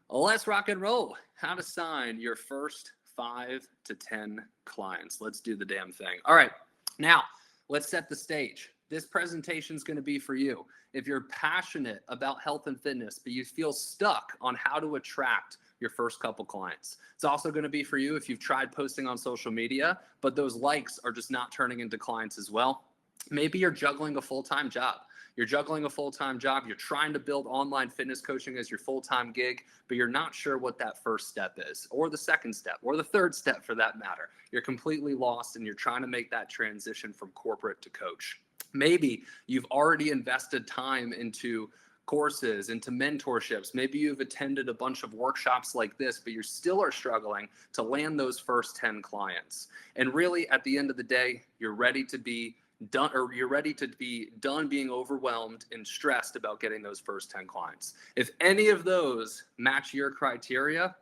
Let's rock and roll. How to sign your first 5 to 10 clients. Let's do the damn thing. All right, now let's set the stage. This presentation is going to be for you. If you're passionate about health and fitness, but you feel stuck on how to attract your first couple clients. It's also going to be for you if you've tried posting on social media, but those likes are just not turning into clients as well. Maybe you're juggling a full-time job. You're juggling a full-time job. You're trying to build online fitness coaching as your full-time gig, but you're not sure what that first step is, or the second step, or the third step for that matter. You're completely lost and you're trying to make that transition from corporate to coach. Maybe you've already invested time into courses, into mentorships. Maybe you've attended a bunch of workshops like this, but you still are struggling to land those first 10 clients. And really, at the end of the day, you're ready to be done, or you're ready to be done being overwhelmed and stressed about getting those first 10 clients. If any of those match your criteria,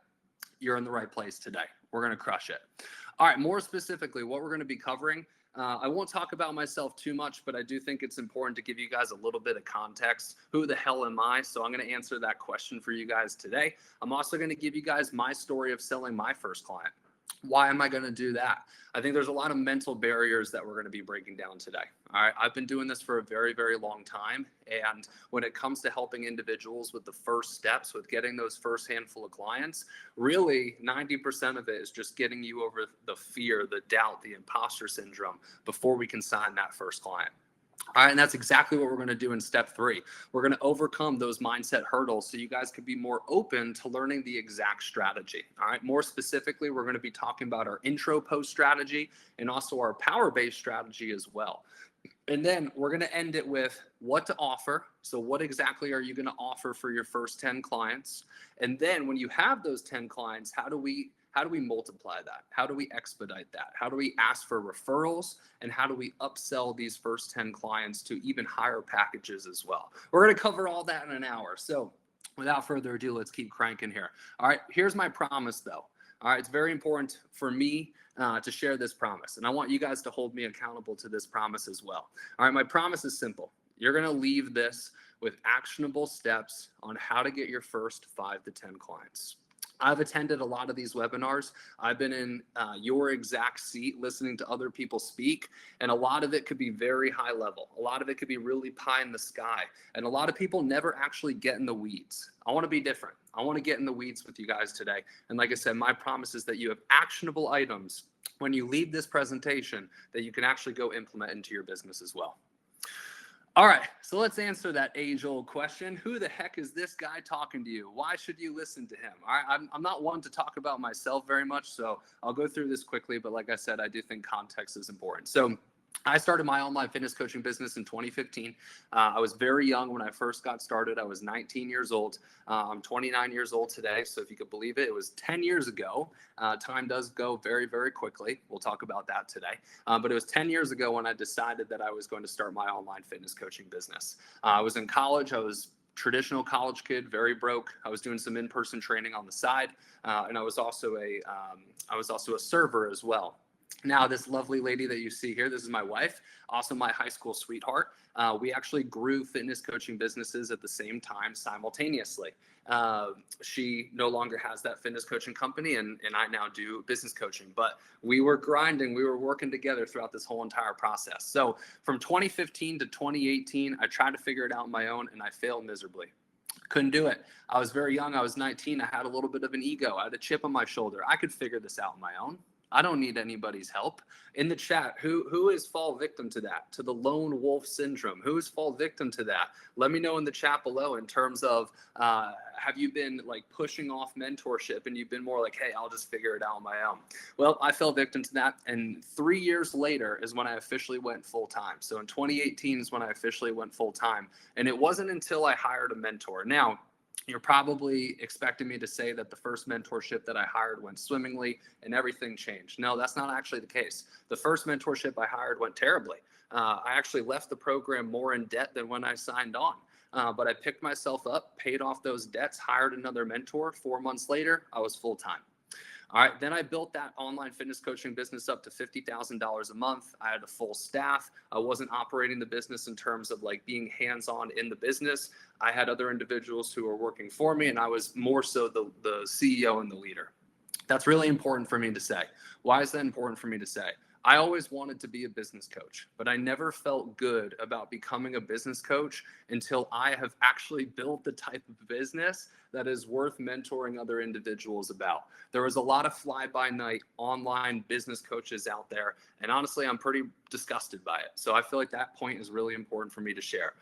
you're in the right place today. We're going to crush it. All right, more specifically, what we're going to be covering, I won't talk about myself too much, but I do think it's important to give you guys a little bit of context. Who the hell am I? So I'm going to answer that question for you guys today. I'm also going to give you guys my story of selling my first client. Why am I going to do that? I think there's a lot of mental barriers that we're going to be breaking down today. All right. I've been doing this for a very, very long time. And when it comes to helping individuals with the first steps, with getting those first handful of clients, really 90% of it is just getting you over the fear, the doubt, the imposter syndrome before we can sign that first client. All right, and that's exactly what we're going to do in step 3. We're going to overcome those mindset hurdles so you guys can be more open to learning the exact strategy. All right, more specifically, we're going to be talking about our intro post strategy and also our Powerbase strategy as well. And then we're going to end it with what to offer. So what exactly are you going to offer for your first 10 clients? And then when you have those 10 clients, how do we multiply that? How do we expedite that? How do we ask for referrals? And how do we upsell these first 10 clients to even higher packages as well? We're going to cover all that in an hour. So without further ado, let's keep cranking here. All right, here's my promise though. All right, it's very important for me to share this promise. And I want you guys to hold me accountable to this promise as well. All right, my promise is simple. You're going to leave this with actionable steps on how to get your first 5 to 10 clients. I've attended a lot of these webinars. I've been in your exact seat listening to other people speak, and a lot of it could be very high level. A lot of it could be really pie in the sky, and a lot of people never actually get in the weeds. I want to be different. I want to get in the weeds with you guys today. And like I said, my promise is that you have actionable items when you leave this presentation that you can actually go implement into your business as well. All right, so let's answer that age-old question. Who the heck is this guy talking to you? Why should you listen to him? All right, I'm not one to talk about myself very much, so I'll go through this quickly. But like I said, I do think context is important. So I started my online fitness coaching business in 2015. I was very young when I first got started. I was 19 years old. I'm 29 years old today. So if you could believe it, it was 10 years ago. Time does go very, very quickly. We'll talk about that today. But it was 10 years ago when I decided that I was going to start my online fitness coaching business. I was in college. I was traditional college kid, very broke. I was doing some in-person training on the side, and I was also a server as well. Now, this lovely lady that you see here, this is my wife, also my high school sweetheart. We actually grew fitness coaching businesses at the same time simultaneously. She no longer has that fitness coaching company, and I now do business coaching. But we were grinding, we were working together throughout this whole entire process. So from 2015 to 2018, I tried to figure it out on my own, and I failed miserably. Couldn't do it. I was very young. I was 19. I had a little bit of an ego. I had a chip on my shoulder. I could figure this out on my own. I don't need anybody's help. In the chat, who is fall victim to that, to the lone wolf syndrome? Who is fall victim to that? Let me know in the chat below in terms of have you been like pushing off mentorship and you've been more like, hey, I'll just figure it out on my own. Well, I fell victim to that. And 3 years later is when I officially went full time. So in 2018 is when I officially went full time. And it wasn't until I hired a mentor. Now, you're probably expecting me to say that the first mentorship that I hired went swimmingly and everything changed. No, that's not actually the case. The first mentorship I hired went terribly. I actually left the program more in debt than when I signed on. But I picked myself up, paid off those debts, hired another mentor. 4 months later, I was full time. All right, then I built that online fitness coaching business up to $50,000 a month. I had a full staff. I wasn't operating the business in terms of like being hands-on in the business. I had other individuals who were working for me, and I was more so the CEO and the leader. That's really important for me to say. Why is that important for me to say? I always wanted to be a business coach, but I never felt good about becoming a business coach until I have actually built the type of business that is worth mentoring other individuals about. There was a lot of fly-by-night online business coaches out there, and honestly, I'm pretty disgusted by it. So I feel like that point is really important for me to share.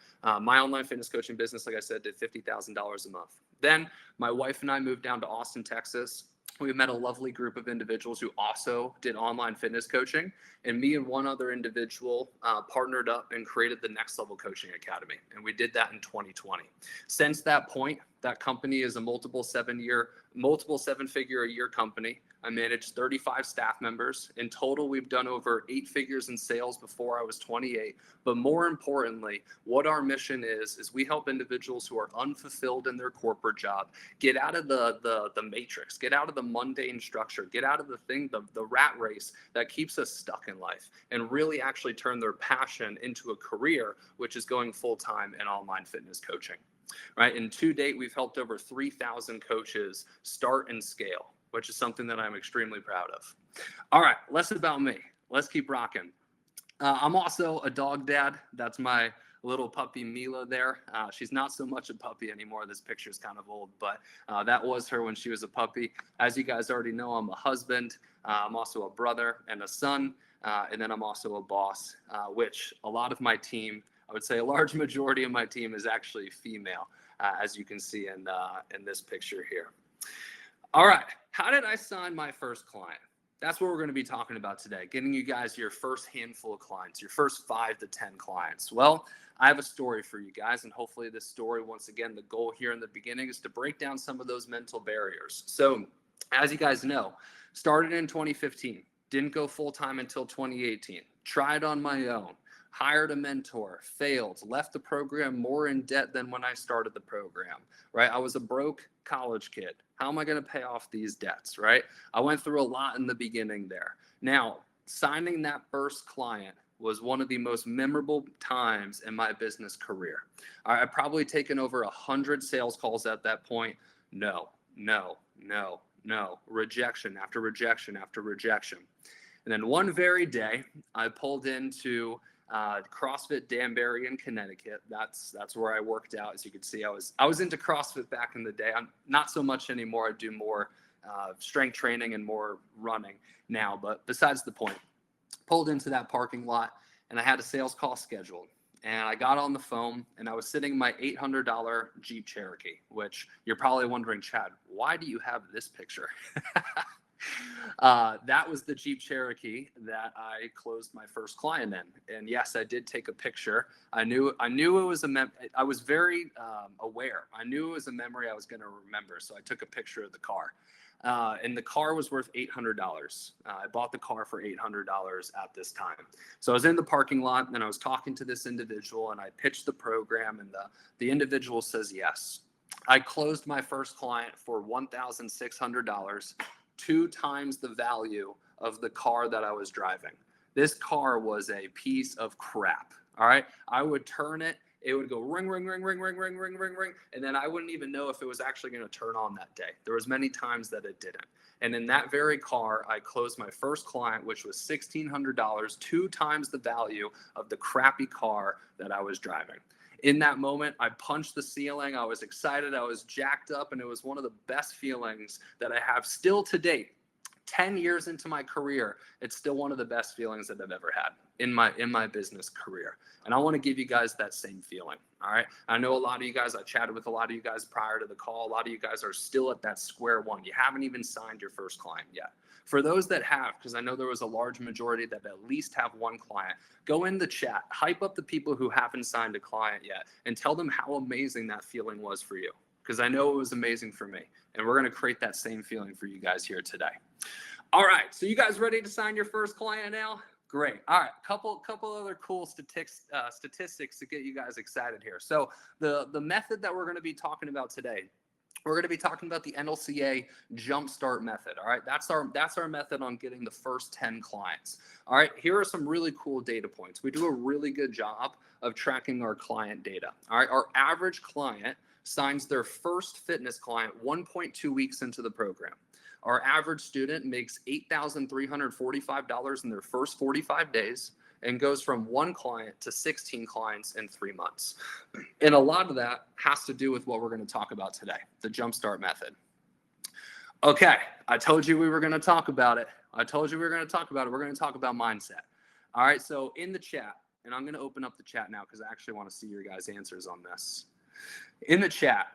My online fitness coaching business, like I said, did $50,000 a month. Then my wife and I moved down to Austin, Texas. We met a lovely group of individuals who also did online fitness coaching, and me and one other individual partnered up and created the Next Level Coaching Academy, and we did that in 2020. Since that point, that company is a multiple seven-figure a year company. I managed 35 staff members. In total, we've done over 8 figures in sales before I was 28. But more importantly, what our mission is we help individuals who are unfulfilled in their corporate job get out of the matrix, get out of the mundane structure, get out of the rat race that keeps us stuck in life, and really actually turn their passion into a career, which is going full-time in online fitness coaching. Right? And to date, we've helped over 3,000 coaches start and scale, which is something that I'm extremely proud of. All right, less about me. Let's keep rocking. I'm also a dog dad. That's my little puppy Mila there. She's not so much a puppy anymore. This picture is kind of old, but that was her when she was a puppy. As you guys already know, I'm a husband. I'm also a brother and a son. And then I'm also a boss, which a lot of my team, I would say a large majority of my team is actually female, as you can see in this picture here. All right, how did I sign my first client? That's what we're going to be talking about today, getting you guys your first handful of clients, your first 5 to 10 clients. Well, I have a story for you guys, and hopefully this story, once again, the goal here in the beginning is to break down some of those mental barriers. So, as you guys know, started in 2015, didn't go full-time until 2018, tried on my own, hired a mentor, failed, left the program more in debt than when I started the program, right? I was a broke college kid. How am I going to pay off these debts, right? I went through a lot in the beginning there. Now, signing that first client was one of the most memorable times in my business career. I'd probably taken over 100 sales calls at that point. No, rejection after rejection after rejection. And then one very day, I pulled into CrossFit Danbury in Connecticut. That's where I worked out. As you can see, I was into CrossFit back in the day. I'm not so much anymore. I do more strength training and more running now. But besides the point, pulled into that parking lot and I had a sales call scheduled. And I got on the phone and I was sitting in my $800 Jeep Cherokee, which you're probably wondering, Chad, why do you have this picture? That was the Jeep Cherokee that I closed my first client in. And yes, I did take a picture. I knew it was I was very aware. I knew it was a memory I was going to remember. So I took a picture of the car. And the car was worth $800. I bought the car for $800 at this time. So I was in the parking lot and I was talking to this individual and I pitched the program and the individual says yes. I closed my first client for $1,600, 2 times the value of the car that I was driving. This car was a piece of crap. All right. I would turn it. It would go ring, ring, ring, ring, ring, ring, ring, ring, ring. And then I wouldn't even know if it was actually going to turn on that day. There was many times that it didn't. And in that very car, I closed my first client, which was $1,600, 2 times the value of the crappy car that I was driving. In that moment, I punched the ceiling. I was excited. I was jacked up. And it was one of the best feelings that I have still to date. 10 years into my career, it's still one of the best feelings that I've ever had in my business career. And I want to give you guys that same feeling. All right. I know a lot of you guys, I chatted with a lot of you guys prior to the call. A lot of you guys are still at that square one. You haven't even signed your first client yet. For those that have, because I know there was a large majority that at least have one client, go in the chat, hype up the people who haven't signed a client yet, and tell them how amazing that feeling was for you. Because I know it was amazing for me. And we're going to create that same feeling for you guys here today. All right. So you guys ready to sign your first client now? Great. All right. Couple other cool statistics to get you guys excited here. So the method that we're going to be talking about today, we're going to be talking about the NLCA Jumpstart method. All right, that's our method on getting the first 10 clients. All right, here are some really cool data points. We do a really good job of tracking our client data. All right, our average client signs their first fitness client 1.2 weeks into the program. Our average student makes $8,345 in their first 45 days and goes from 1 client to 16 clients in 3 months. And a lot of that has to do with what we're going to talk about today, the Jumpstart method. Okay, I told you we were going to talk about it. We're going to talk about mindset. All right, so in the chat, and I'm going to open up the chat now because I actually want to see your guys' answers on this. In the chat,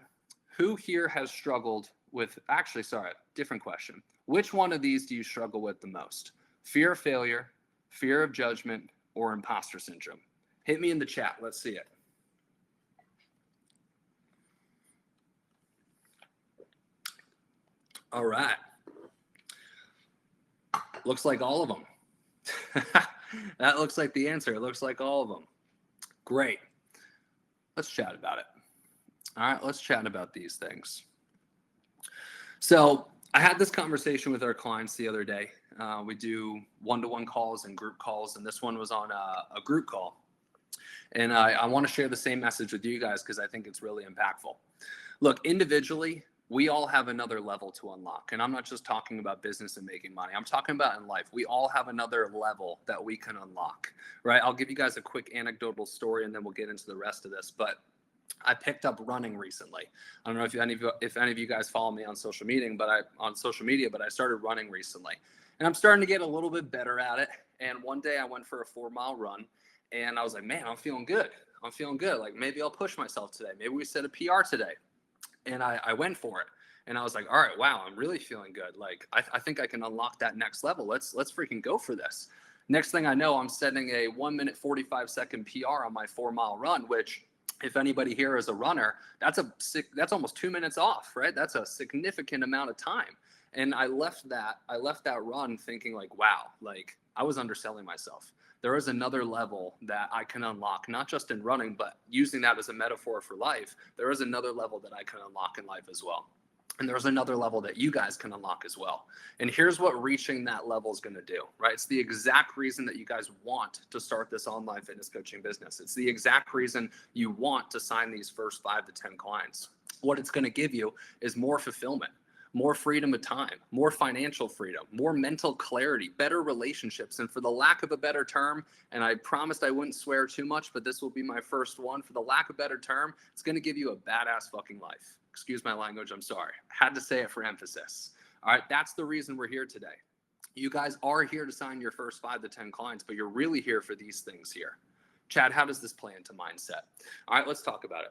who here has struggled with, different question. Which one of these do you struggle with the most? Fear of failure, fear of judgment, or imposter syndrome? Hit me in the chat. Let's see it. All right. Looks like all of them. That looks like the answer. It looks like all of them. Great. Let's chat about it. All right, let's chat about these things. So I had this conversation with our clients the other day. We do one-to-one calls and group calls, and this one was on a group call. And I want to share the same message with you guys because I think it's really impactful. Look, individually, we all have another level to unlock. And I'm not just talking about business and making money. I'm talking about in life. We all have another level that we can unlock, right? I'll give you guys a quick anecdotal story, and then we'll get into the rest of this. But I picked up running recently. I don't know if any of you guys follow me on social media, but I started running recently. And I'm starting to get a little bit better at it. And one day I went for a 4-mile run, and I was like, man, I'm feeling good. Like, maybe I'll push myself today. Maybe we set a PR today. And I went for it. And I was like, all right, wow, I'm really feeling good. Like, I think I can unlock that next level. Let's freaking go for this. Next thing I know, I'm setting a 1-minute 45-second PR on my 4-mile run, which, if anybody here is a runner, that's almost 2 minutes off, right? That's a significant amount of time. And I left that run thinking like, wow, like I was underselling myself. There is another level that I can unlock, not just in running, but using that as a metaphor for life. There is another level that I can unlock in life as well. And there's another level that you guys can unlock as well. And here's what reaching that level is going to do, right? It's the exact reason that you guys want to start this online fitness coaching business. It's the exact reason you want to sign these first 5 to 10 clients. What it's going to give you is more fulfillment, more freedom of time, more financial freedom, more mental clarity, better relationships. And for the lack of a better term, and I promised I wouldn't swear too much, but this will be my first one. For the lack of a better term, it's going to give you a badass fucking life. Excuse my language, I'm sorry. I had to say it for emphasis. All right, that's the reason we're here today. You guys are here to sign your first 5 to 10 clients, but you're really here for these things here. Chad, how does this play into mindset? All right, let's talk about it.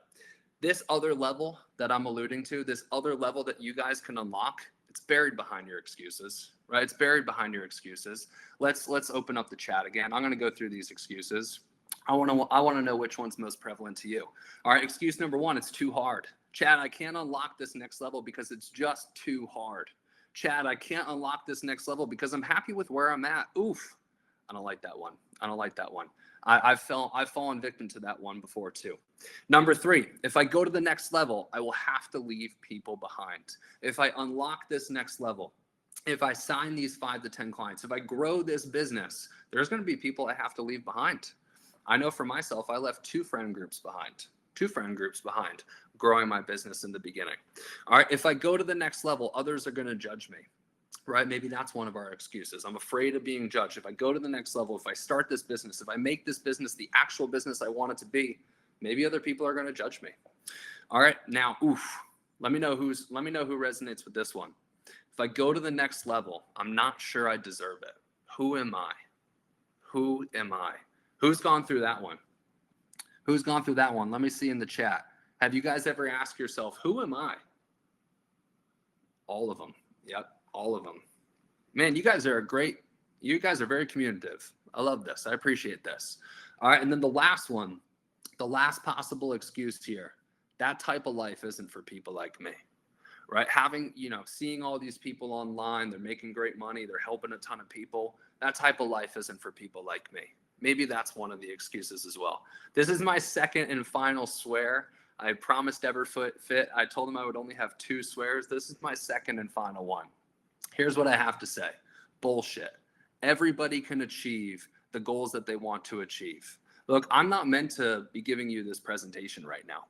This other level that I'm alluding to, this other level that you guys can unlock, it's buried behind your excuses, right? It's buried behind your excuses. Let's open up the chat again. I'm going to go through these excuses. I want to know which one's most prevalent to you. All right, excuse number 1, it's too hard. Chad, I can't unlock this next level because it's just too hard. Chad, I can't unlock this next level because I'm happy with where I'm at. Oof. I don't like that one. I've fallen victim to that one before too. Number 3, if I go to the next level, I will have to leave people behind. If I unlock this next level, if I sign these 5 to 10 clients, if I grow this business, there's going to be people I have to leave behind. I know for myself, I left 2 friend groups behind growing my business in the beginning. All right, if I go to the next level, others are going to judge me, right? Maybe that's one of our excuses. I'm afraid of being judged. If I go to the next level, if I start this business, if I make this business the actual business I want it to be, maybe other people are going to judge me. All right, now, let me know who resonates with this one. If I go to the next level, I'm not sure I deserve it. Who am I? Who's gone through that one? Let me see in the chat. Have you guys ever asked yourself, who am I? All of them. Yep, all of them. Man, you guys are very communicative. I love this. I appreciate this. All right, and then the last one, the last possible excuse here, that type of life isn't for people like me, right? Seeing all these people online, they're making great money, they're helping a ton of people. That type of life isn't for people like me. Maybe that's one of the excuses as well. This is my second and final swear. I promised Everfit. I told them I would only have 2 swears. This is my second and final one. Here's what I have to say. Bullshit. Everybody can achieve the goals that they want to achieve. Look, I'm not meant to be giving you this presentation right now.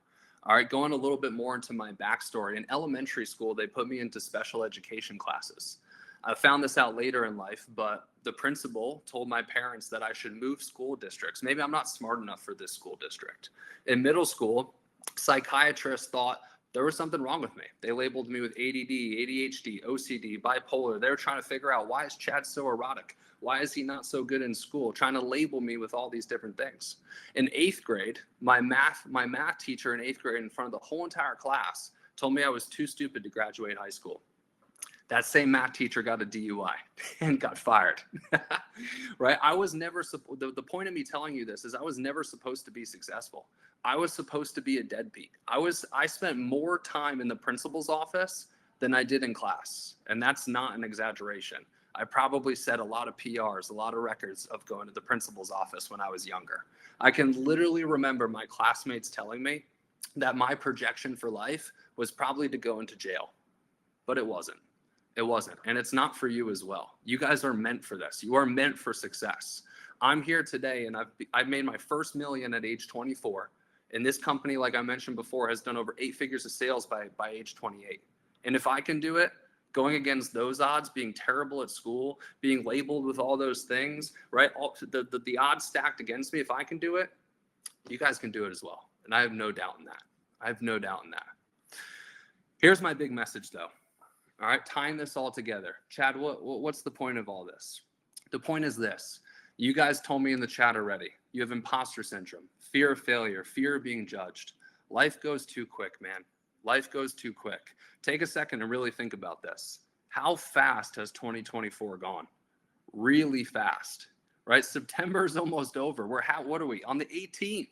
All right, going a little bit more into my backstory. In elementary school, they put me into special education classes. I found this out later in life, but the principal told my parents that I should move school districts. Maybe I'm not smart enough for this school district. In middle school, psychiatrists thought there was something wrong with me. They labeled me with ADD, ADHD, OCD, bipolar. They were trying to figure out, why is Chad so erotic? Why is he not so good in school? Trying to label me with all these different things. In 8th grade, my math teacher in 8th grade, in front of the whole entire class, told me I was too stupid to graduate high school. That same math teacher got a DUI and got fired. Right? I was never, the point of me telling you this is I was never supposed to be successful. I was supposed to be a deadbeat. I spent more time in the principal's office than I did in class. And that's not an exaggeration. I probably set a lot of PRs, a lot of records of going to the principal's office when I was younger. I can literally remember my classmates telling me that my projection for life was probably to go into jail, but it wasn't. It wasn't. And it's not for you as well. You guys are meant for this. You are meant for success. I'm here today and I've made my first million at age 24. And this company, like I mentioned before, has done over 8 figures of sales by age 28. And if I can do it, going against those odds, being terrible at school, being labeled with all those things, right? The odds stacked against me, if I can do it, you guys can do it as well. And I have no doubt in that. I have no doubt in that. Here's my big message though. All right, tying this all together. Chad, what's the point of all this? The point is this. You guys told me in the chat already. You have imposter syndrome, fear of failure, fear of being judged. Life goes too quick, man. Life goes too quick. Take a second and really think about this. How fast has 2024 gone? Really fast, right? September is almost over. What are we? On the 18th,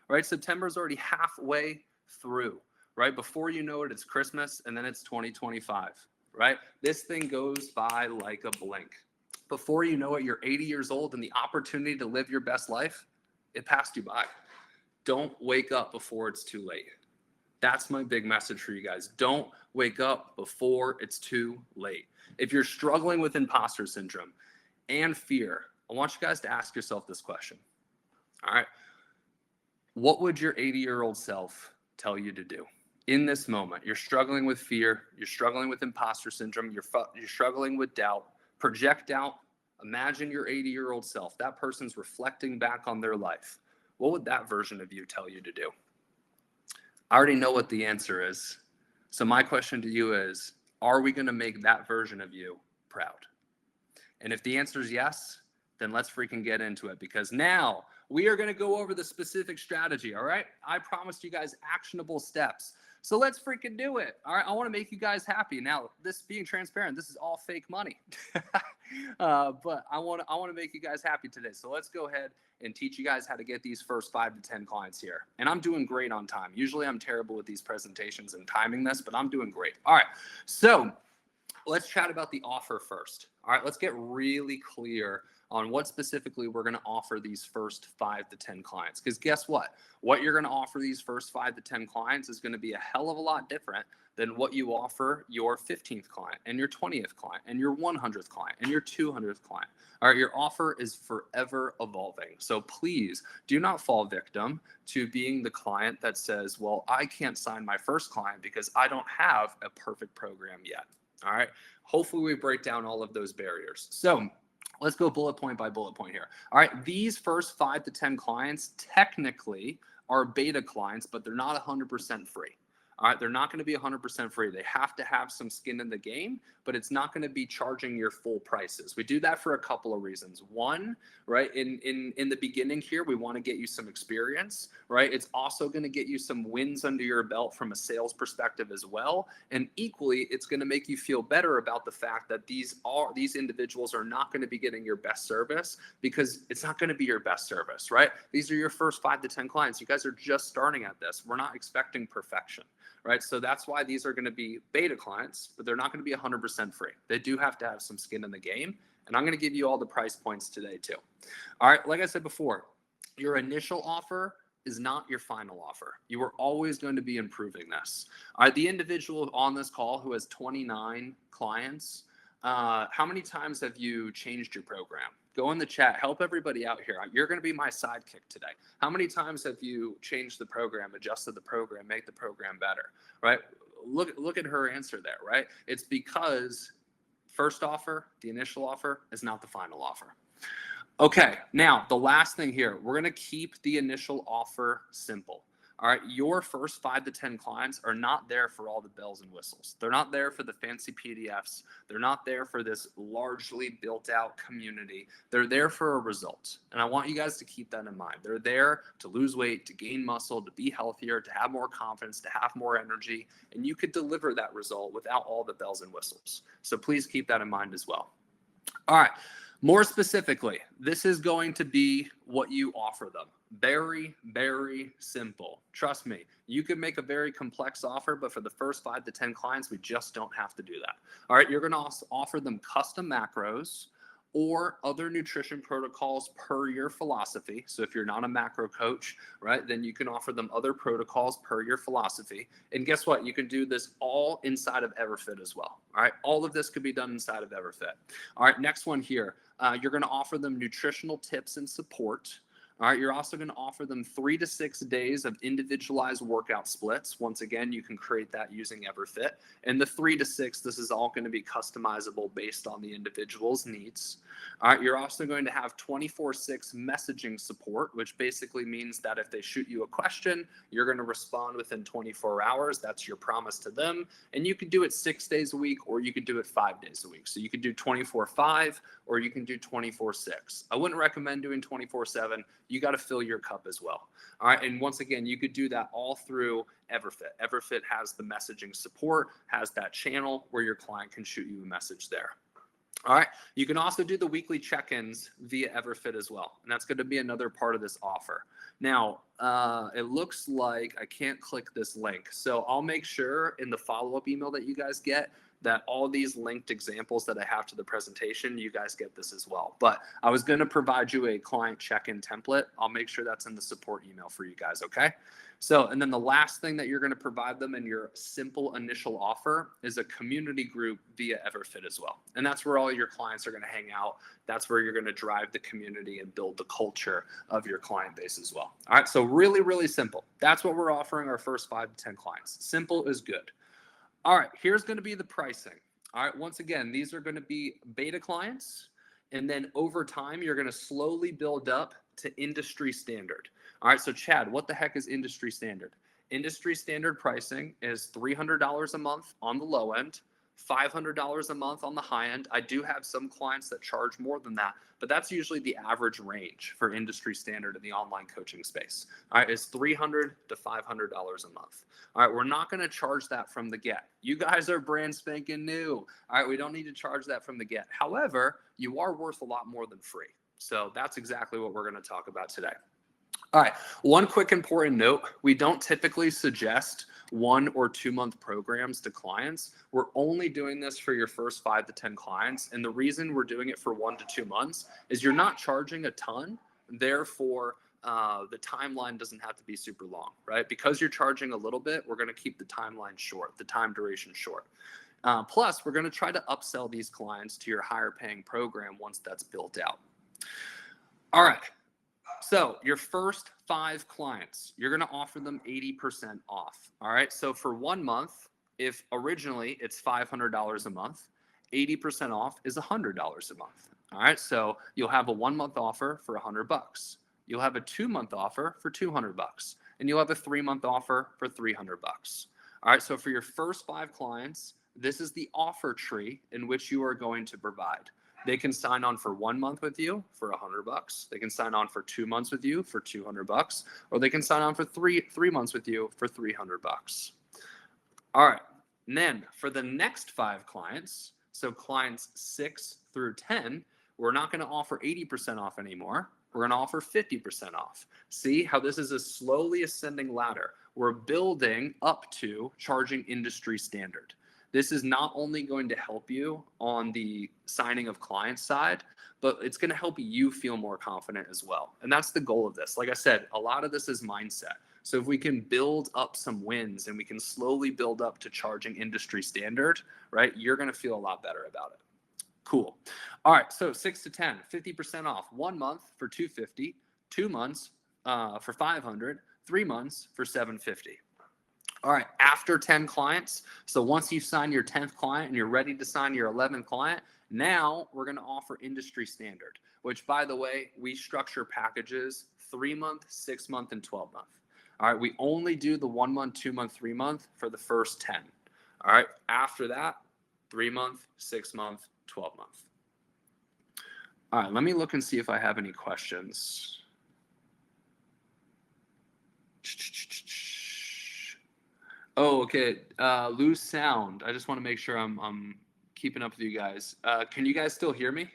right? September's already halfway through, right? Before you know it, it's Christmas and then it's 2025, right? This thing goes by like a blink. Before you know it, you're 80 years old and the opportunity to live your best life, it passed you by. Don't wake up before it's too late. That's my big message for you guys. Don't wake up before it's too late. If you're struggling with imposter syndrome and fear, I want you guys to ask yourself this question. All right. What would your 80-year-old self tell you to do in this moment? You're struggling with fear. You're struggling with imposter syndrome. You're struggling with doubt. Project out. Imagine your 80-year-old self. That person's reflecting back on their life. What would that version of you tell you to do? I already know what the answer is. So my question to you is, are we going to make that version of you proud? And if the answer is yes, then let's freaking get into it, because now we are going to go over the specific strategy. All right. I promised you guys actionable steps. So let's freaking do it. All right. I want to make you guys happy. Now, this being transparent, this is all fake money. But I want to make you guys happy today. So let's go ahead and teach you guys how to get these first 5 to 10 clients here. And I'm doing great on time. Usually I'm terrible with these presentations and timing this, but I'm doing great. All right. So let's chat about the offer first. All right. Let's get really clear on what specifically we're going to offer these first 5 to 10 clients. Because guess what? What you're going to offer these first 5 to 10 clients is going to be a hell of a lot different than what you offer your 15th client and your 20th client and your 100th client and your 200th client. All right, your offer is forever evolving. So please do not fall victim to being the client that says, well, I can't sign my first client because I don't have a perfect program yet. All right, hopefully we break down all of those barriers. So let's go bullet point by bullet point here. All right, these first 5 to 10 clients technically are beta clients, but they're not 100% free. All right, they're not going to be 100% free. They have to have some skin in the game, but it's not going to be charging your full prices. We do that for a couple of reasons. One, right, in the beginning here, we want to get you some experience, right? It's also going to get you some wins under your belt from a sales perspective as well. And equally, it's going to make you feel better about the fact that these individuals are not going to be getting your best service, because it's not going to be your best service, right? These are your first 5 to 10 clients. You guys are just starting at this. We're not expecting perfection. Right. So that's why these are going to be beta clients, but they're not going to be 100% free. They do have to have some skin in the game. And I'm going to give you all the price points today too. All right. Like I said before, your initial offer is not your final offer. You are always going to be improving this. All right, the individual on this call who has 29 clients, how many times have you changed your program? Go in the chat, help everybody out here. You're going to be my sidekick today. How many times have you changed the program, adjusted the program, make the program better, right? Look at her answer there, right? It's because first offer, the initial offer, is not the final offer. Okay, now the last thing here, we're going to keep the initial offer simple. All right, your first 5 to 10 clients are not there for all the bells and whistles. They're not there for the fancy PDFs. They're not there for this largely built out community. They're there for a result. And I want you guys to keep that in mind. They're there to lose weight, to gain muscle, to be healthier, to have more confidence, to have more energy. And you could deliver that result without all the bells and whistles. So please keep that in mind as well. All right. More specifically, this is going to be what you offer them. Very, very simple. Trust me, you could make a very complex offer, but for the first 5 to 10 clients, we just don't have to do that. All right, you're going to offer them custom macros or other nutrition protocols per your philosophy. So if you're not a macro coach, right, then you can offer them other protocols per your philosophy. And guess what? You can do this all inside of Everfit as well. All right, all of this could be done inside of Everfit. All right, next one here. You're going to offer them nutritional tips and support. All right, you're also going to offer them 3 to 6 days of individualized workout splits. Once again, you can create that using Everfit. And the 3 to 6, this is all going to be customizable based on the individual's needs. All right, you're also going to have 24/6 messaging support, which basically means that if they shoot you a question, you're going to respond within 24 hours. That's your promise to them. And you can do it 6 days a week, or you could do it 5 days a week. So you could do 24/5, or you can do 24/6. I wouldn't recommend doing 24/7. You got to fill your cup as well. All right. And once again, you could do that all through Everfit. Everfit has the messaging support, has that channel where your client can shoot you a message there. All right. You can also do the weekly check-ins via Everfit as well. And that's going to be another part of this offer. Now, it looks like I can't click this link. So I'll make sure in the follow-up email that you guys get that all these linked examples that I have to the presentation, you guys get this as well. But I was going to provide you a client check-in template. I'll make sure that's in the support email for you guys, okay? So, and then the last thing that you're going to provide them in your simple initial offer is a community group via Everfit as well. And that's where all your clients are going to hang out. That's where you're going to drive the community and build the culture of your client base as well. All right, so really, really simple. That's what we're offering our first 5 to 10 clients. Simple is good. All right, here's going to be the pricing. All right, once again, these are going to be beta clients. And then over time, you're going to slowly build up to industry standard. All right, so Chad, what the heck is industry standard? Industry standard pricing is $300 a month on the low end, $500 a month on the high end. I do have some clients that charge more than that, but that's usually the average range for industry standard in the online coaching space. All right, it's $300 to $500 a month. All right, we're not going to charge that from the get. You guys are brand spanking new. All right, we don't need to charge that from the get. However, you are worth a lot more than free. So that's exactly what we're going to talk about today. All right, one quick important note, we don't typically suggest 1 or 2 month programs to clients. We're only doing this for your first 5 to 10 clients. And the reason we're doing it for 1 to 2 months is you're not charging a ton. Therefore, the timeline doesn't have to be super long, right? Because you're charging a little bit, we're going to keep the timeline short, the time duration short. Plus, we're going to try to upsell these clients to your higher paying program once that's built out. All right. So your first 5 clients, you're going to offer them 80% off. All right. So for 1 month, if originally it's $500 a month, 80% off is $100 a month. All right. So you'll have a 1 month offer for $100. You'll have a 2 month offer for $200, and you'll have a 3 month offer for $300. All right. So for your first 5 clients, this is the offer tree in which you are going to provide. They can sign on for 1 month with you for $100. They can sign on for 2 months with you for $200, or they can sign on for three months with you for $300. All right. And then for the next 5 clients, so clients 6 through 10, we're not going to offer 80% off anymore. We're going to offer 50% off. See how this is a slowly ascending ladder. We're building up to charging industry standard. This is not only going to help you on the signing of client side, but it's going to help you feel more confident as well. And that's the goal of this. Like I said, a lot of this is mindset. So if we can build up some wins and we can slowly build up to charging industry standard, right, you're going to feel a lot better about it. Cool. All right. So 6 to 10, 50% off, 1 month for $250, 2 months for $500, 3 months for $750. All right. After 10 clients. So once you sign your 10th client and you're ready to sign your 11th client, now we're going to offer industry standard, which, by the way, we structure packages 3-month, 6-month, and 12-month. All right. We only do the 1 month, 2 month, 3 month for the first 10. All right. After that, 3-month, 6-month, 12-month. All right. Let me look and see if I have any questions. Oh, okay. Lose sound. I just want to make sure I'm keeping up with you guys. Can you guys still hear me?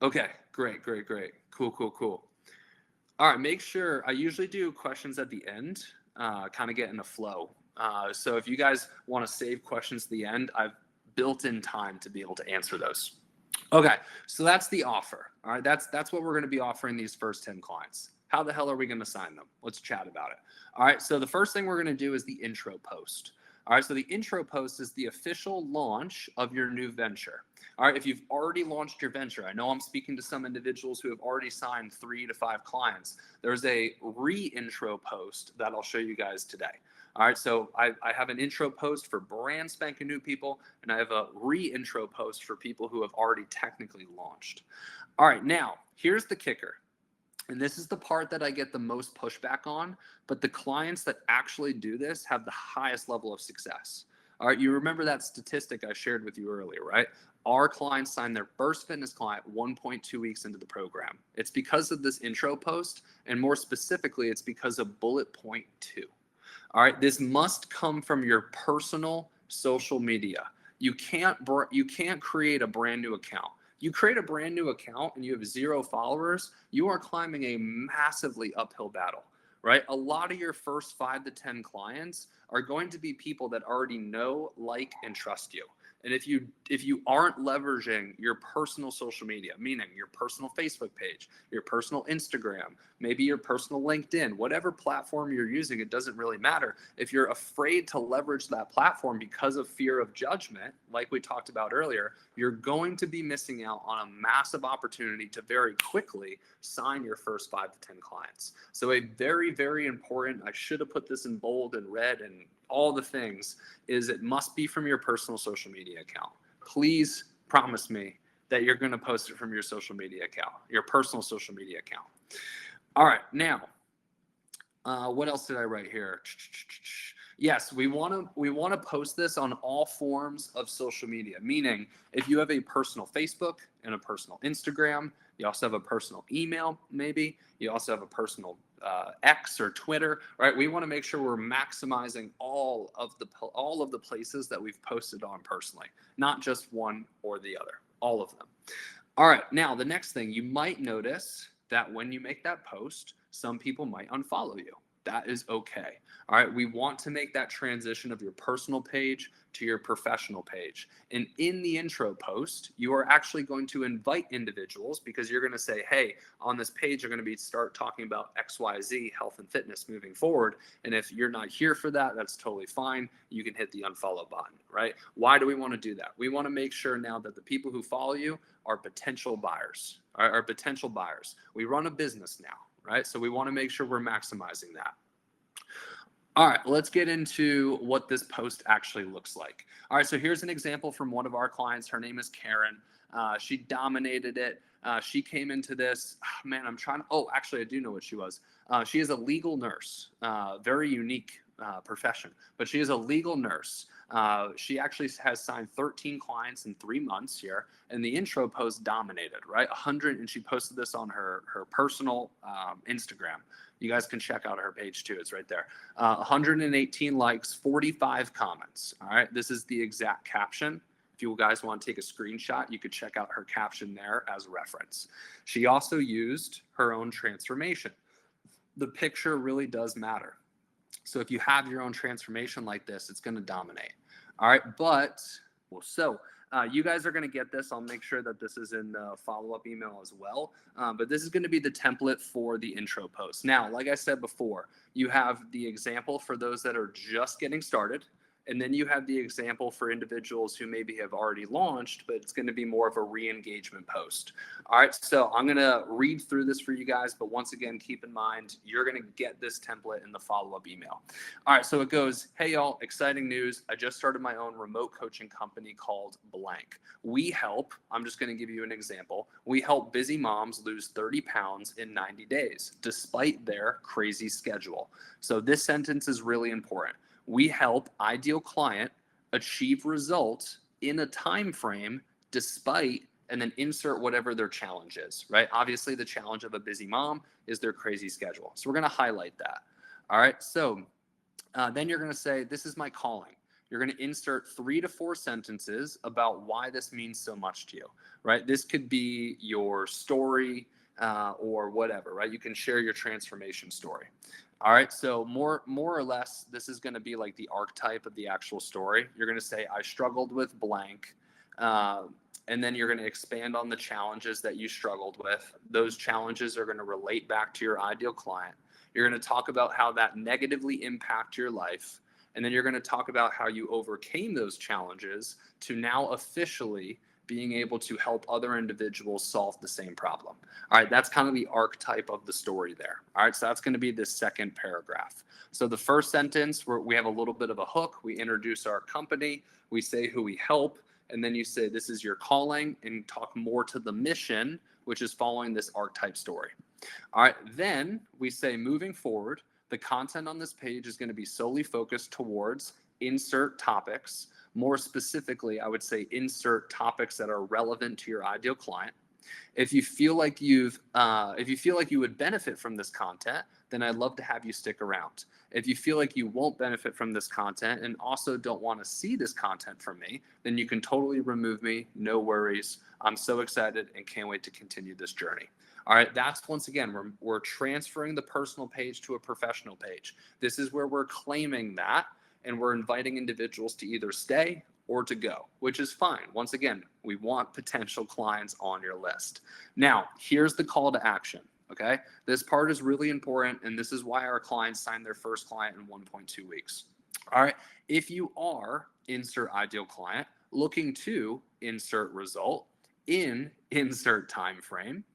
Okay, great. Cool. All right, make sure, I usually do questions at the end, kind of get in a flow. So if you guys want to save questions at the end, I've built in time to be able to answer those. Okay, so that's the offer. All right, that's what we're going to be offering these first 10 clients. How the hell are we going to sign them? Let's chat about it. All right, so the first thing we're going to do is the intro post. All right, so the intro post is the official launch of your new venture. All right, if you've already launched your venture, I know I'm speaking to some individuals who have already signed 3 to 5 clients. There's a re-intro post that I'll show you guys today. All right, so I have an intro post for brand spanking new people, and I have a re-intro post for people who have already technically launched. All right, now here's the kicker. And this is the part that I get the most pushback on, but the clients that actually do this have the highest level of success. All right, you remember that statistic I shared with you earlier, right? Our clients sign their first fitness client 1.2 weeks into the program. It's because of this intro post, and more specifically, it's because of bullet point 2. All right, this must come from your personal social media. You can't create a brand new account. You create a brand new account and you have 0 followers, you are climbing a massively uphill battle, right? A lot of your first 5 to 10 clients are going to be people that already know, like, and trust you. And if you aren't leveraging your personal social media, meaning your personal Facebook page, your personal Instagram, maybe your personal LinkedIn, whatever platform you're using, it doesn't really matter. If you're afraid to leverage that platform because of fear of judgment, like we talked about earlier, you're going to be missing out on a massive opportunity to very quickly sign your first 5 to 10 clients. So a very, very important, I should have put this in bold and red and all the things, is it must be from your personal social media account. Please promise me that you're going to post it from your social media account, your personal social media account. All right, now, what else did I write here? Yes, we want to post this on all forms of social media, meaning if you have a personal Facebook and a personal Instagram, you also have a personal email, maybe, you also have a personal X or Twitter, right? We want to make sure we're maximizing all of the places that we've posted on personally, not just one or the other, all of them. All right, now the next thing, you might notice that when you make that post, some people might unfollow you. That is okay. All right, we want to make that transition of your personal page to your professional page. And in the intro post, you are actually going to invite individuals because you're going to say, hey, on this page, you're going to start talking about XYZ, health and fitness moving forward. And if you're not here for that, that's totally fine. You can hit the unfollow button, right? Why do we want to do that? We want to make sure now that the people who follow you are potential buyers, are potential buyers. We run a business now, right? So we want to make sure we're maximizing that. All right, let's get into what this post actually looks like. All right, so here's an example from one of our clients. Her name is Karen. She dominated it. She came into this, actually, I do know what she was. She is a legal nurse, very unique profession, but she is a legal nurse. She actually has signed 13 clients in 3 months here, and the intro post dominated, right? 100, and she posted this on her personal Instagram. You guys can check out her page too. It's right there. 118 likes, 45 comments. All right, this is the exact caption. If you guys want to take a screenshot, you could check out her caption there as a reference. She also used her own transformation. The picture really does matter. So if you have your own transformation like this, it's going to dominate. All right. But you guys are going to get this. I'll make sure that this is in the follow-up email as well. But this is going to be the template for the intro post. Now, like I said before, you have the example for those that are just getting started. And then you have the example for individuals who maybe have already launched, but it's going to be more of a re-engagement post. All right, so I'm going to read through this for you guys, but once again, keep in mind, you're going to get this template in the follow-up email. All right, so it goes, hey y'all, exciting news. I just started my own remote coaching company called blank. We help, I'm just going to give you an example. We help busy moms lose 30 pounds in 90 days, despite their crazy schedule. So this sentence is really important. We help ideal client achieve results in a time frame despite, and then insert whatever their challenge is, right? Obviously, the challenge of a busy mom is their crazy schedule. So we're going to highlight that. All right. So then you're going to say, this is my calling. You're going to insert 3 to 4 sentences about why this means so much to you, right? This could be your story or whatever, right? You can share your transformation story. All right, so more or less, this is going to be like the archetype of the actual story. You're going to say, I struggled with blank, and then you're going to expand on the challenges that you struggled with. Those challenges are going to relate back to your ideal client. You're going to talk about how that negatively impacted your life, and then you're going to talk about how you overcame those challenges to now officially being able to help other individuals solve the same problem. All right, that's kind of the archetype of the story there. All right, so that's going to be the second paragraph. So the first sentence, we have a little bit of a hook. We introduce our company. We say who we help. And then you say, this is your calling, and talk more to the mission, which is following this archetype story. All right, then we say, moving forward, the content on this page is going to be solely focused towards insert topics. More specifically, I would say insert topics that are relevant to your ideal client. If you feel like you would benefit from this content, then I'd love to have you stick around. If you feel like you won't benefit from this content and also don't want to see this content from me, then you can totally remove me. No worries. I'm so excited and can't wait to continue this journey. All right, that's once again, we're transferring the personal page to a professional page. This is where we're claiming that, and we're inviting individuals to either stay or to go, which is fine. Once again, we want potential clients on your list. Now, here's the call to action, okay? This part is really important, and this is why our clients sign their first client in 1.2 weeks. All right, if you are, insert ideal client, looking to insert result in insert time frame,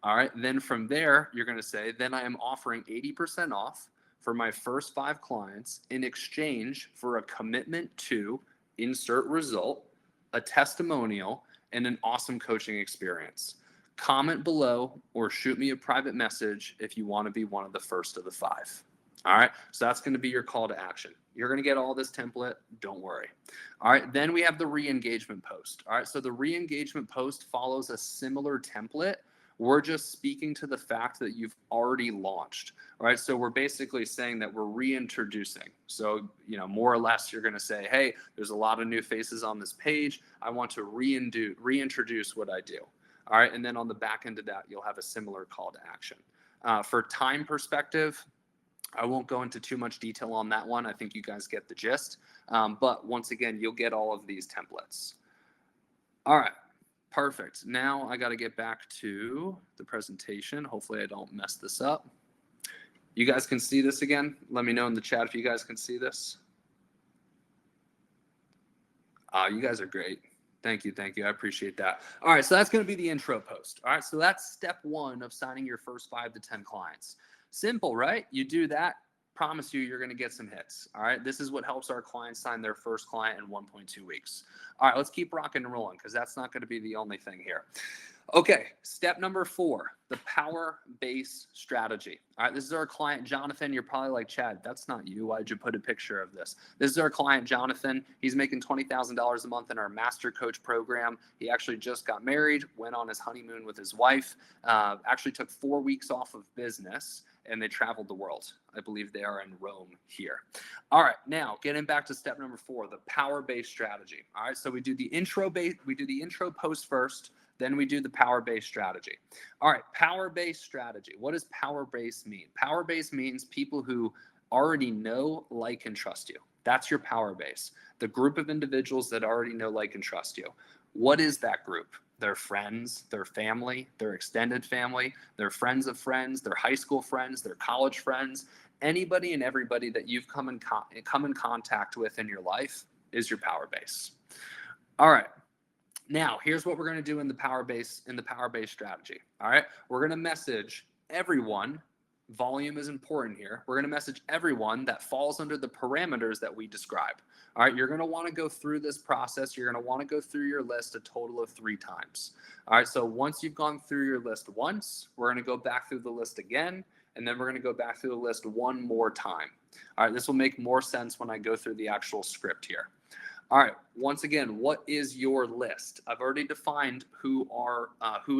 all right, then from there, you're gonna say, then I am offering 80% off for my first 5 clients in exchange for a commitment to insert result, a testimonial, and an awesome coaching experience. Comment below or shoot me a private message if you want to be one of the first of the 5. All right, so that's going to be your call to action. You're going to get all this template, don't worry. All right, then we have the re-engagement post. All right, so the re-engagement post follows a similar template. We're just speaking to the fact that you've already launched, right? So we're basically saying that we're reintroducing. So, more or less, you're going to say, hey, there's a lot of new faces on this page. I want to reintroduce what I do. All right. And then on the back end of that, you'll have a similar call to action. For time perspective, I won't go into too much detail on that one. I think you guys get the gist. But once again, you'll get all of these templates. All right. Perfect. Now I got to get back to the presentation. Hopefully I don't mess this up. You guys can see this again? Let me know in the chat if you guys can see this. You guys are great. Thank you. I appreciate that. All right, so that's going to be the intro post. All right, so that's step 1 of signing your first 5 to 10 clients. Simple, right? You do that, promise you're going to get some hits. All right, this is what helps our clients sign their first client in 1.2 weeks. All right, let's keep rocking and rolling because that's not going to be the only thing here. Okay, step number 4, the Powerbase strategy. All right, this is our client, Jonathan. You're probably like, Chad, that's not you. Why'd you put a picture of this? This is our client, Jonathan. He's making $20,000 a month in our Master Coach program. He actually just got married, went on his honeymoon with his wife, actually took 4 weeks off of business, and they traveled the world. I believe they are in Rome here. All right, now getting back to step number 4, the Powerbase strategy. All right, so we do the intro post first. Then we do the Powerbase strategy. All right, Powerbase strategy. What does Powerbase mean? Powerbase means people who already know, like, and trust you. That's your power base. The group of individuals that already know, like, and trust you. What is that group? Their friends, their family, their extended family, their friends of friends, their high school friends, their college friends. Anybody and everybody that you've come in contact with in your life is your power base. All right. Now, here's what we're going to do in the power base strategy. All right. We're going to message everyone. Volume is important here. We're going to message everyone that falls under the parameters that we describe. All right. You're going to want to go through this process. You're going to want to go through your list a total of 3 times. All right. So once you've gone through your list once, we're going to go back through the list again. And then we're going to go back through the list one more time. All right. This will make more sense when I go through the actual script here. All right. Once again, what is your list? I've already defined who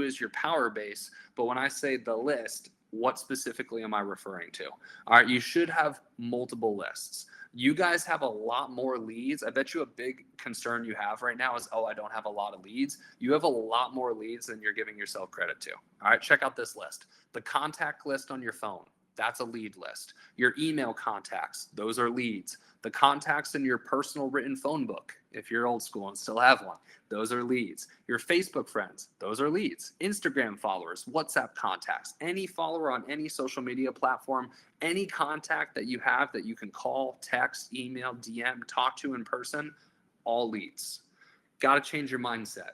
is your power base, but when I say the list, what specifically am I referring to? All right. You should have multiple lists. You guys have a lot more leads. I bet you a big concern you have right now is, oh, I don't have a lot of leads. You have a lot more leads than you're giving yourself credit to. All right. Check out this list. The contact list on your phone. That's a lead list. Your email contacts, those are leads. The contacts in your personal written phone book, if you're old school and still have one, those are leads. Your Facebook friends, those are leads. Instagram followers, WhatsApp contacts, any follower on any social media platform, any contact that you have that you can call, text, email, DM, talk to in person, all leads. Got to change your mindset.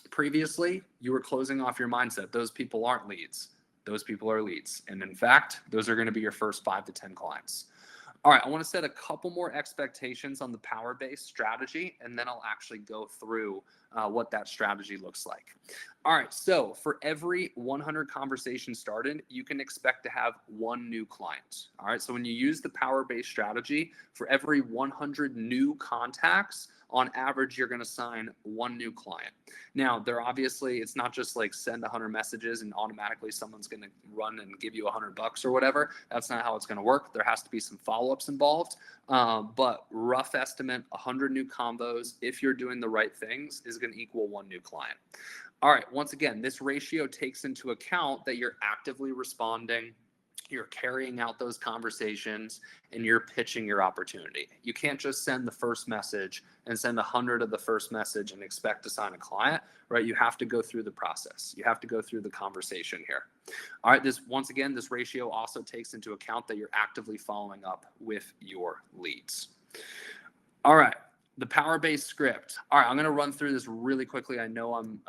Previously, you were closing off your mindset. Those people aren't leads. Those people are leads. And in fact, those are going to be your first 5 to 10 clients. All right, I want to set a couple more expectations on the power base strategy, and then I'll actually go through what that strategy looks like. All right, so for every 100 conversations started, you can expect to have 1 new client. All right, so when you use the power base strategy, for every 100 new contacts, on average, you're going to sign 1 new client. Now, it's not just like send 100 messages and automatically someone's going to run and give you $100 or whatever. That's not how it's going to work. There has to be some follow-ups involved. But rough estimate, 100 new combos, if you're doing the right things, is going to equal 1 new client. All right. Once again, this ratio takes into account that you're actively responding, you're carrying out those conversations, and you're pitching your opportunity. You can't just send the first message and send 100 of the first message and expect to sign a client, right? You have to go through the process. You have to go through the conversation here. All right. This ratio also takes into account that you're actively following up with your leads. All right. The power-based script. All right, I'm going to run through this really quickly. I know I'm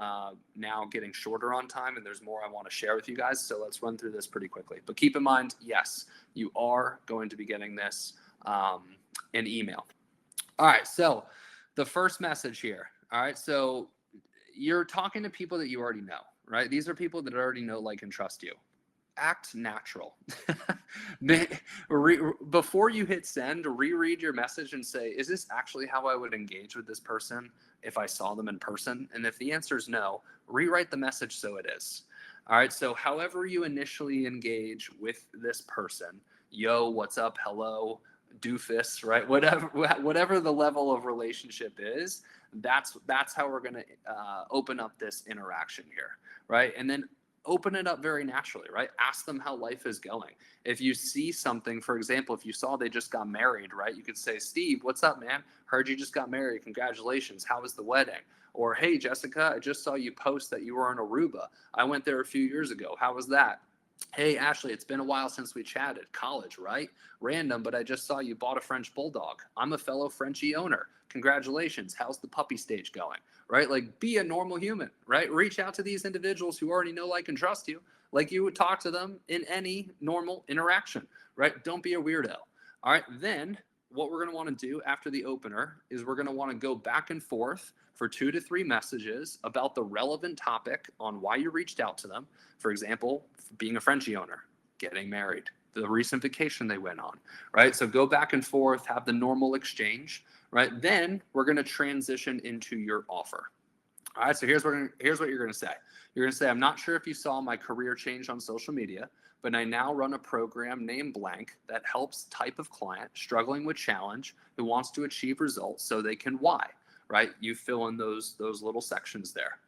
now getting shorter on time, and there's more I want to share with you guys, so let's run through this pretty quickly. But keep in mind, yes, you are going to be getting this in email. All right, so the first message here. All right, so you're talking to people that you already know, right? These are people that already know, like, and trust you. Act natural. Before you hit send, reread your message and say, is this actually how I would engage with this person if I saw them in person? And if the answer is no, rewrite the message so it is. All right. So however you initially engage with this person, yo, what's up? Hello, doofus, right? Whatever the level of relationship is, that's how we're going to open up this interaction here. Right. And then open it up very naturally, right? Ask them how life is going. If you see something, for example, if you saw they just got married, right? You could say, Steve, what's up, man? Heard you just got married. Congratulations. How was the wedding? Or, hey, Jessica, I just saw you post that you were in Aruba. I went there a few years ago. How was that? Hey, Ashley, it's been a while since we chatted. College, right? Random, but I just saw you bought a French bulldog. I'm a fellow Frenchie owner. Congratulations. How's the puppy stage going? Right? Like, be a normal human, right? Reach out to these individuals who already know, like, and trust you, like you would talk to them in any normal interaction, right? Don't be a weirdo. All right. Then what we're going to want to do after the opener is we're going to want to go back and forth for 2 to 3 messages about the relevant topic on why you reached out to them. For example, being a Frenchie owner, getting married, the recent vacation they went on, right? So go back and forth, have the normal exchange, right? Then we're going to transition into your offer. All right, so here's what you're going to say. You're going to say, I'm not sure if you saw my career change on social media, but I now run a program named blank that helps type of client struggling with challenge who wants to achieve results so they can why, right? You fill in those little sections there.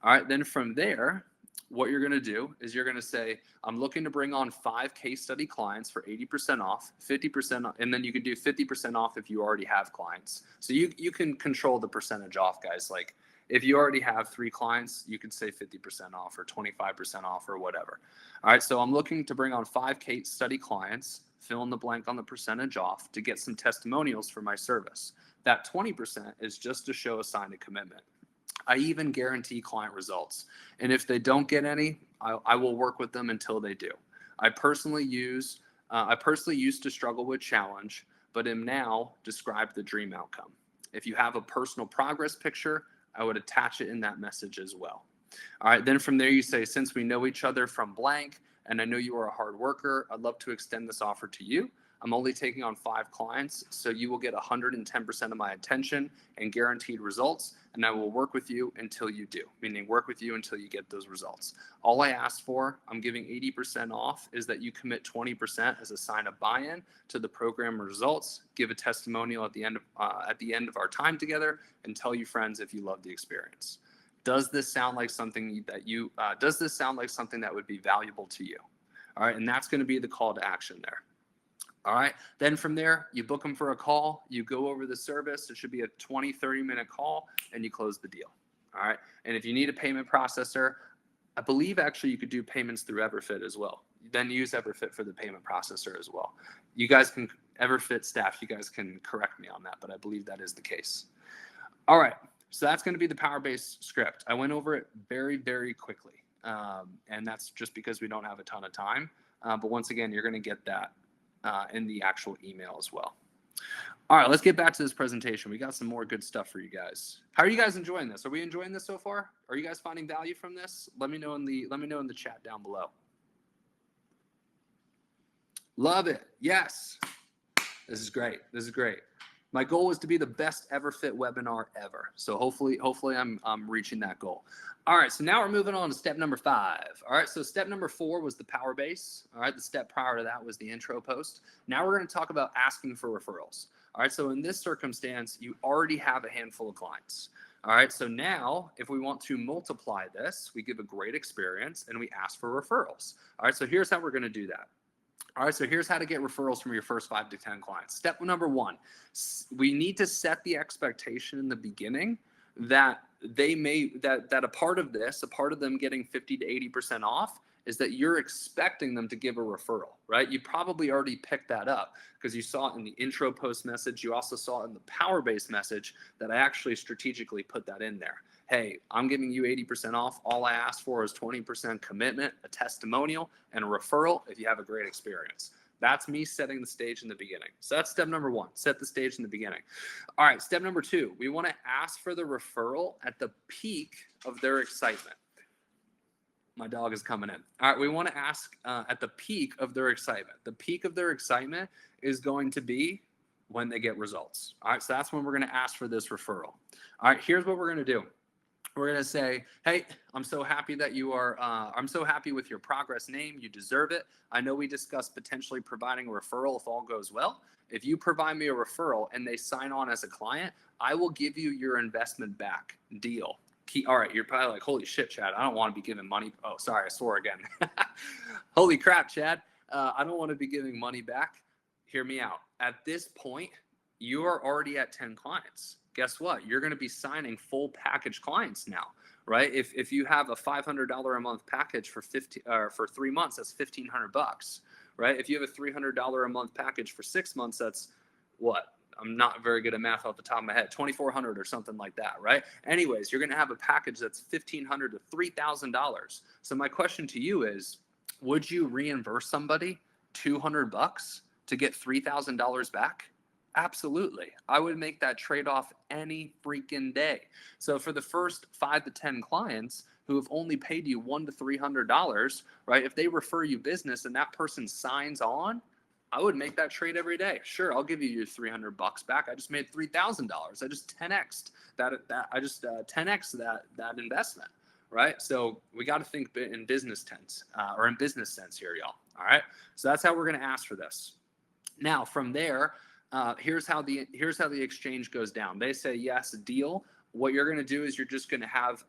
All right, then from there, what you're going to do is you're going to say, I'm looking to bring on 5 case study clients for 80% off, 50% off, and then you can do 50% off if you already have clients. So you can control the percentage off, guys. Like if you already have 3 clients, you could say 50% off or 25% off or whatever. All right, so I'm looking to bring on 5 case study clients, fill in the blank on the percentage off to get some testimonials for my service. That 20% is just to show a sign of commitment. I even guarantee client results. And if they don't get any, I will work with them until they do. I personally used to struggle with challenge, but am now described the dream outcome. If you have a personal progress picture, I would attach it in that message as well. All right, then from there you say, since we know each other from blank, and I know you are a hard worker, I'd love to extend this offer to you. I'm only taking on 5 clients, so you will get 110% of my attention and guaranteed results, and I will work with you until you do, meaning work with you until you get those results. All I asked for, I'm giving 80% off, is that you commit 20% as a sign of buy-in to the program results, give a testimonial at the end of our time together, and tell your friends if you love the experience. Does this sound like something that would be valuable to you? All right, and that's going to be the call to action there. All right. Then from there, you book them for a call. You go over the service. It should be a 20, 30-minute call, and you close the deal. All right. And if you need a payment processor, I believe actually you could do payments through Everfit as well. Then use Everfit for the payment processor as well. You guys can, Everfit staff, you guys can correct me on that, but I believe that is the case. All right. So that's going to be the Powerbase script. I went over it very, very quickly. And that's just because we don't have a ton of time. But once again, you're going to get that in the actual email as well. All right, let's get back to this presentation. We got some more good stuff for you guys. How are you guys enjoying this? Are we enjoying this so far? Are you guys finding value from this? Let me know in the chat down below. Love it. Yes. This is great. This is great. My goal is to be the best Everfit webinar ever. So hopefully I'm reaching that goal. All right, so now we're moving on to step number 5. All right, so step number 4 was the Powerbase. All right, the step prior to that was the intro post. Now we're going to talk about asking for referrals. All right, so in this circumstance, you already have a handful of clients. All right, so now if we want to multiply this, we give a great experience and we ask for referrals. All right, so here's how we're going to do that. All right, so here's how to get referrals from your first 5 to 10 clients. Step number 1, we need to set the expectation in the beginning that a part of them getting 50 to 80% off is that you're expecting them to give a referral, right? You probably already picked that up because you saw it in the intro post message. You also saw it in the Powerbase message that I actually strategically put that in there. Hey, I'm giving you 80% off. All I asked for is 20% commitment, a testimonial, and a referral if you have a great experience. That's me setting the stage in the beginning. So that's step number 1, set the stage in the beginning. All right, step number 2, we want to ask for the referral at the peak of their excitement. My dog is coming in. All right, we want to ask at the peak of their excitement. The peak of their excitement is going to be when they get results. All right, so that's when we're going to ask for this referral. All right, here's what we're going to do. We're going to say, hey, I'm so happy that I'm so happy with your progress name. You deserve it. I know we discussed potentially providing a referral if all goes well. If you provide me a referral and they sign on as a client, I will give you your investment back. Deal. All right, you're probably like, holy shit, Chad, I don't want to be giving money. Oh, sorry, I swore again. Holy crap, Chad. I don't want to be giving money back. Hear me out. At this point, you are already at 10 clients. Guess what? You're going to be signing full package clients now, right? If you have a $500 a month package for 3 months, that's $1,500, right? If you have a $300 a month package for 6 months, that's what? I'm not very good at math off the top of my head, $2,400 or something like that, right? Anyways, you're going to have a package that's $1,500 to $3,000. So my question to you is, would you reimburse somebody $200 to get $3,000 back? Absolutely. I would make that trade-off any freaking day. So for the first 5 to 10 clients who have only paid you $100 to $300, right? If they refer you business and that person signs on, I would make that trade every day. Sure, I'll give you your $300 back. I just made $3,000. I just 10x'd that investment, right? So we got to think in business sense, here, y'all. All right. So that's how we're going to ask for this. Now from there, here's how the exchange goes down. They say yes, deal. what you're going to do is you're just going to have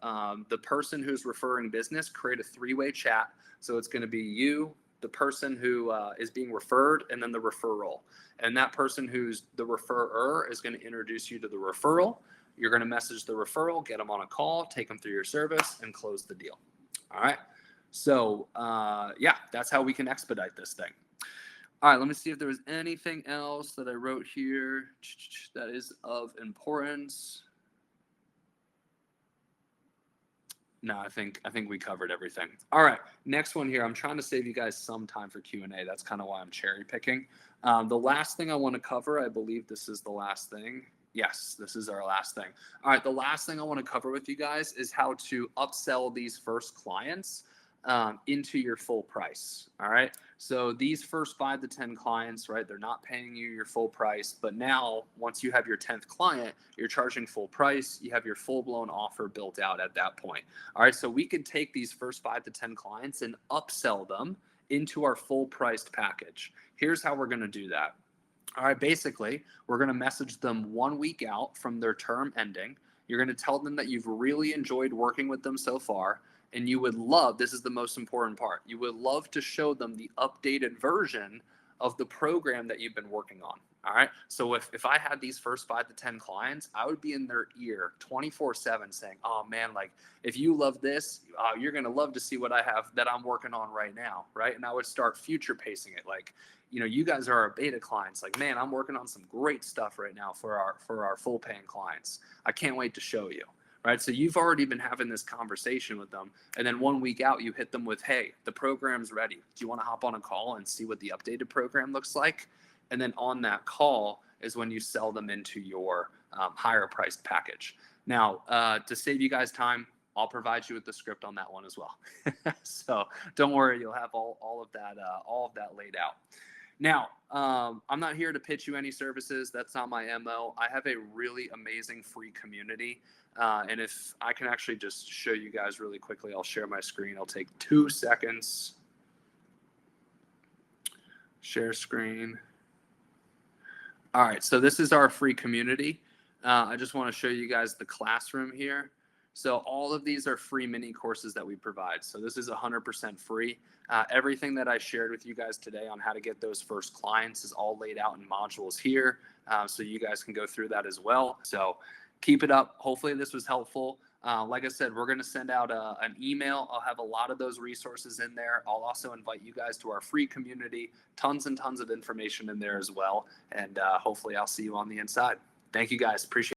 the person who's referring business create a three-way chat. So it's going to be you, the person who is being referred, and then the referral. And that person who's the referrer is going to introduce you to the referral. You're going to message the referral, get them on a call, take them through your service, and close the deal. All right. So yeah, that's how we can expedite this thing. All right, let me see if there was anything else that I wrote here that is of importance. No, I think we covered everything. All right, next one here. I'm trying to save you guys some time for Q&A. That's kind of why I'm cherry picking. The last thing I want to cover, I believe this is the last thing. Yes, this is our last thing. All right, the last thing I want to cover with you guys is how to upsell these first clients into your full price. All right. So these first 5 to 10 clients, right, they're not paying you your full price, but now once you have your 10th client, you're charging full price. You have your full blown offer built out at that point. All right. So we could take these first 5 to 10 clients and upsell them into our full priced package. Here's how we're going to do that. All right. Basically, we're going to message them 1 week out from their term ending. You're going to tell them that you've really enjoyed working with them so far. And you would love, this is the most important part, you would love to show them the updated version of the program that you've been working on. All right. So if I had these first 5 to 10 clients, I would be in their ear 24/7 saying, oh man, like if you love this, you're going to love to see what I have that I'm working on right now. Right. And I would start future pacing it. Like, you know, you guys are our beta clients. Like, man, I'm working on some great stuff right now for our full paying clients. I can't wait to show you. Right. So you've already been having this conversation with them. And then 1 week out, you hit them with, hey, the program's ready. Do you want to hop on a call and see what the updated program looks like? And then on that call is when you sell them into your higher priced package. Now, to save you guys time, I'll provide you with the script on that one as well. So don't worry, you'll have all of that laid out. Now, I'm not here to pitch you any services. That's not my MO. I have a really amazing free community. And if I can actually just show you guys really quickly, I'll share my screen. I'll take 2 seconds. Share screen. All right, so this is our free community. I just want to show you guys the classroom here. So all of these are free mini courses that we provide. So this is 100% free. Everything that I shared with you guys today on how to get those first clients is all laid out in modules here. So you guys can go through that as well. So keep it up. Hopefully this was helpful. Like I said, we're going to send out an email. I'll have a lot of those resources in there. I'll also invite you guys to our free community. Tons and tons of information in there as well. And hopefully I'll see you on the inside. Thank you guys. Appreciate it.